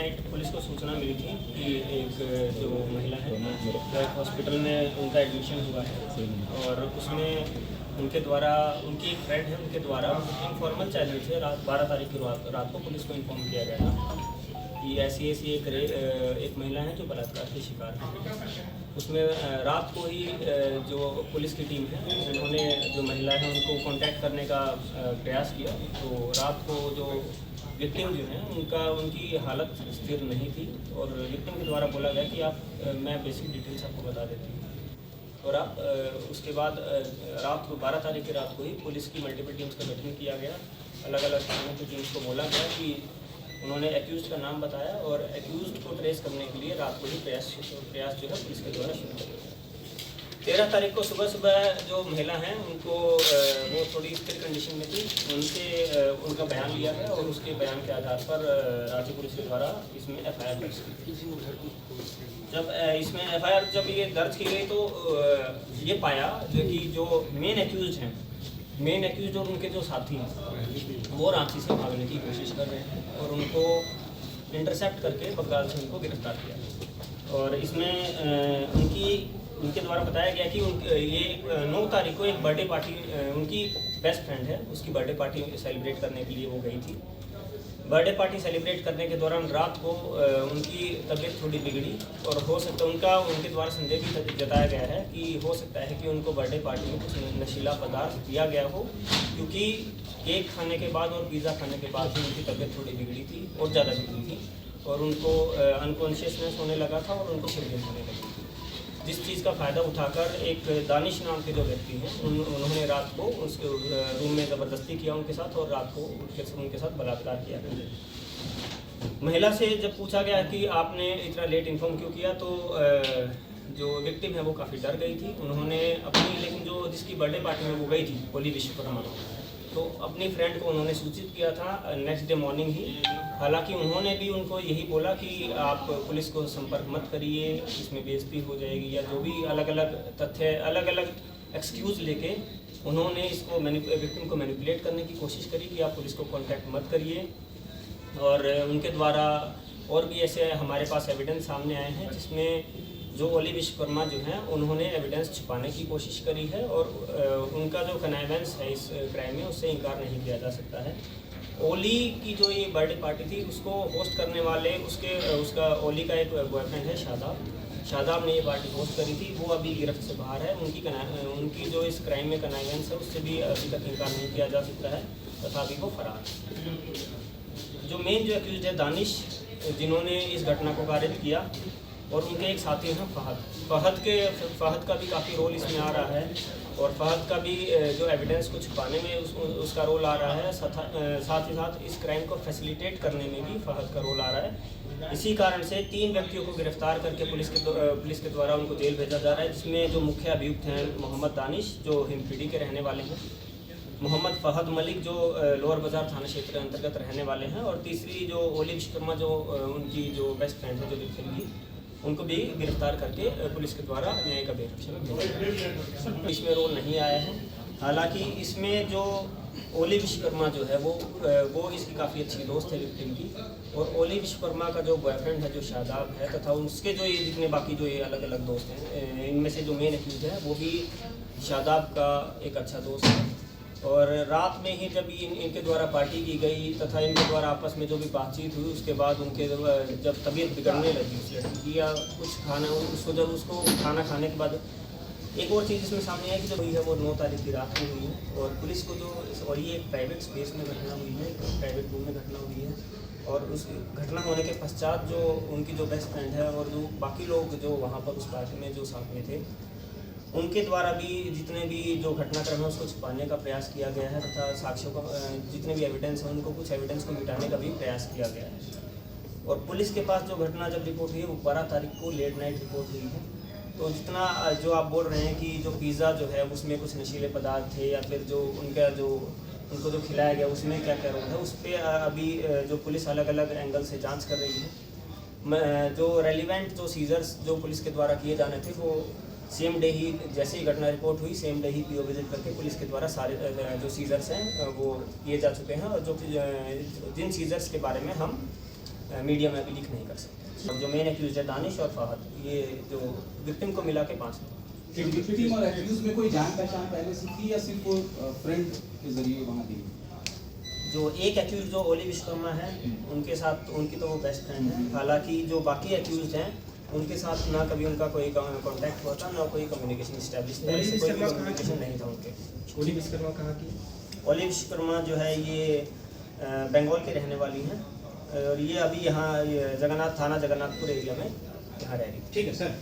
Night police को सूचना मिली थी कि एक जो महिला है तो एक हॉस्पिटल में उनका एडमिशन हुआ है और उसमें उनके द्वारा उनकी एक फ्रेंड है उनके द्वारा इनफॉर्मल चैलेंज से रात 12 तारीख की रात को पुलिस को इन्फॉर्म किया गया था कि ऐसी एक महिला है जो बलात्कार की शिकार है। उसमें रात को ही जो पुलिस की टीम है उन्होंने जो महिला है उनको कांटेक्ट करने का प्रयास किया। तो रात को जो विक्टिम जो है उनकी हालत स्थिर नहीं थी और विक्टिम के द्वारा बोला गया कि आप मैं बेसिक डिटेल्स आपको बता देती हूँ। और आप उसके बाद रात को 12 तारीख की रात को ही पुलिस की मल्टीपल टीम्स का गठन किया गया। अलग अलग थानों की टीम्स को बोला गया कि उन्होंने एक्यूज़ का नाम बताया और एक्यूज़ को ट्रेस करने के लिए रात को ही प्रयास जो है पुलिस के द्वारा शुरू किया गया। 13 तारीख को सुबह जो महिला हैं उनको वो थोड़ी स्थिर कंडीशन में थी, उनसे उनका बयान लिया गया और उसके बयान के आधार पर रांची पुलिस के द्वारा इसमें FIR दर्ज की। जब इसमें FIR जब ये दर्ज की गई तो ये पाया कि जो मेन एक्यूज और उनके जो साथी हैं वो रांची से भागने की कोशिश कर रहे हैं और उनको इंटरसेप्ट करके बगदाद से उनको गिरफ्तार किया। और इसमें उनके द्वारा बताया गया कि ये 9 तारीख को एक बर्थडे पार्टी उनकी बेस्ट फ्रेंड है उसकी बर्थडे पार्टी सेलिब्रेट करने के लिए वो गई थी। बर्थडे पार्टी सेलिब्रेट करने के दौरान रात को उनकी तबीयत थोड़ी बिगड़ी और हो सकता है उनके द्वारा संदेह भी जताया गया है कि हो सकता है कि उनको बर्थडे पार्टी में कुछ नशीला पदार्थ दिया गया हो, क्योंकि केक खाने के बाद और पिज़्ज़ा खाने के बाद भी उनकी तबीयत थोड़ी बिगड़ी थी और ज़्यादा बिगड़ी थी और उनको अनकॉन्शियसनेस होने लगा था और उनको शिवरिंग होने लगी थी। जिस चीज़ का फ़ायदा उठाकर एक दानिश नाम के जो व्यक्ति हैं उन्होंने रात को उसके रूम में ज़बरदस्ती किया उनके साथ और रात को उनके साथ बलात्कार किया। महिला से जब पूछा गया कि आपने इतना लेट इन्फॉर्म क्यों किया तो जो विक्टिम है वो काफ़ी डर गई थी। उन्होंने लेकिन जो जिसकी बर्थडे पार्टी में वो गई थी होली विश्वकर्मा, तो अपनी फ्रेंड को उन्होंने सूचित किया था नेक्स्ट डे मॉर्निंग ही। हालांकि उन्होंने भी उनको यही बोला कि आप पुलिस को संपर्क मत करिए, इसमें बेइज्जती हो जाएगी या जो भी अलग अलग तथ्य अलग अलग एक्सक्यूज़ लेके उन्होंने इसको विक्टिम को मैनिपुलेट करने की कोशिश करी कि आप पुलिस को कांटेक्ट मत करिए। और उनके द्वारा और भी ऐसे हमारे पास एविडेंस सामने आए हैं जिसमें जो ओली विश्वकर्मा जो हैं उन्होंने एविडेंस छुपाने की कोशिश करी है और उनका जो कनाइवेंस है इस क्राइम में उससे इनकार नहीं किया जा सकता है। ओली की जो ये बर्थडे पार्टी थी उसको होस्ट करने वाले उसका ओली का एक बॉयफ्रेंड है शादाब ने ये पार्टी होस्ट करी थी। वो अभी गिरफ्त से बाहर है। उनकी जो इस क्राइम में कनाइवेंस है उससे भी अभी तक इनकार नहीं किया जा सकता है तथा अभी वो फरार है। जो मेन जो एक्यूज है दानिश, जिन्होंने इस घटना को कारित किया, और उनके एक साथी हैं फहद का भी काफ़ी रोल इसमें आ रहा है और फहद का भी जो एविडेंस को छुपाने में उसका रोल आ रहा है। साथ ही साथ इस क्राइम को फैसिलिटेट करने में भी फहद का रोल आ रहा है। इसी कारण से 3 व्यक्तियों को गिरफ्तार करके पुलिस के द्वारा उनको जेल भेजा जा रहा है, जिसमें जो मुख्य अभियुक्त हैं मोहम्मद दानिश जो हिमपीढ़ी के रहने वाले हैं, मोहम्मद फहद मलिक जो लोअर बाज़ार थाना क्षेत्र के अंतर्गत रहने वाले हैं, और तीसरी जो ओली विश्वकर्मा जो उनकी जो बेस्ट फ्रेंड है जो विक्टिम की, उनको भी गिरफ्तार करके पुलिस के द्वारा न्यायिक अभिरक्षा में भेजा। इसमें रोल नहीं आया है। हालांकि इसमें जो ओली विश्वकर्मा जो है वो इसकी काफ़ी अच्छी दोस्त है विक्टिम की, और ओली विश्वकर्मा का जो बॉयफ्रेंड है जो शादाब है तथा उसके जो ये जितने बाकी जो ये अलग अलग दोस्त हैं, इनमें से जो मेन एक्यूज है वो भी शादाब का एक अच्छा दोस्त है। और रात में ही जब इनके द्वारा पार्टी की गई तथा इनके द्वारा आपस में जो भी बातचीत हुई उसके बाद उनके जब तबीयत बिगड़ने लगी उस लड़की की या कुछ खाना उसको खाना खाने के बाद एक और चीज़ इसमें सामने आई कि जब हुई है वो 9 तारीख की रात में हुई है और पुलिस को और ये एक प्राइवेट स्पेस में घटना हुई है, प्राइवेट रूम में घटना हुई है। और उस घटना होने के पश्चात जो उनकी जो बेस्ट फ्रेंड है और जो बाकी लोग जो वहाँ पर उस पार्टी में जो साथ में थे उनके द्वारा भी जितने भी जो घटनाक्रम है उसको छुपाने का प्रयास किया गया है तथा साक्ष्यों का जितने भी एविडेंस हैं उनको कुछ एविडेंस को मिटाने का भी प्रयास किया गया है। और पुलिस के पास जो घटना जब रिपोर्ट हुई है वो 12 तारीख को लेट नाइट रिपोर्ट हुई है। तो जितना जो आप बोल रहे हैं कि जो पिज़्ज़ा जो है उसमें कुछ नशीले पदार्थ थे या फिर जो उनको जो खिलाया गया उसमें क्या क्या रोल है, उस पर अभी जो पुलिस अलग अलग एंगल से जाँच कर रही है। जो रेलिवेंट जो सीजर्स जो पुलिस के द्वारा किए जाने थे वो सेम डे ही जैसे ही घटना रिपोर्ट हुई सेम डे ही पीओ विजिट करके पुलिस के द्वारा सारे जो सीजर्स हैं वो किए जा चुके हैं। और जो जिन सीजर्स के बारे में हम मीडिया में अभी लीक नहीं कर सकते। जो मेन एक्यूज है दानिश और फहद, ये जो विक्टिम को मिला के 5 लोग। विक्टिम और एक्यूज में कोई जान पहचान पहले से थी या सिर्फ फ्रेंड के जरिए वहाँ दी? जो एक एक्यूज जो ओली विश्वकर्मा है उनके साथ, उनकी तो वो बेस्ट फ्रेंड है। हालांकि जो बाकी एक्यूज हैं उनके साथ ना कभी उनका कोई कांटेक्ट हुआ था, ना कोई कम्युनिकेशन स्टैब्लिश था, कोई कम्युनिकेशन नहीं था उनके। ओली विश्वकर्मा कहाँ की? ओली विश्वकर्मा जो है ये बंगाल के रहने वाली हैं और ये अभी यहाँ जगन्नाथ थाना जगन्नाथपुर एरिया में यहाँ रह रही है। ठीक है सर।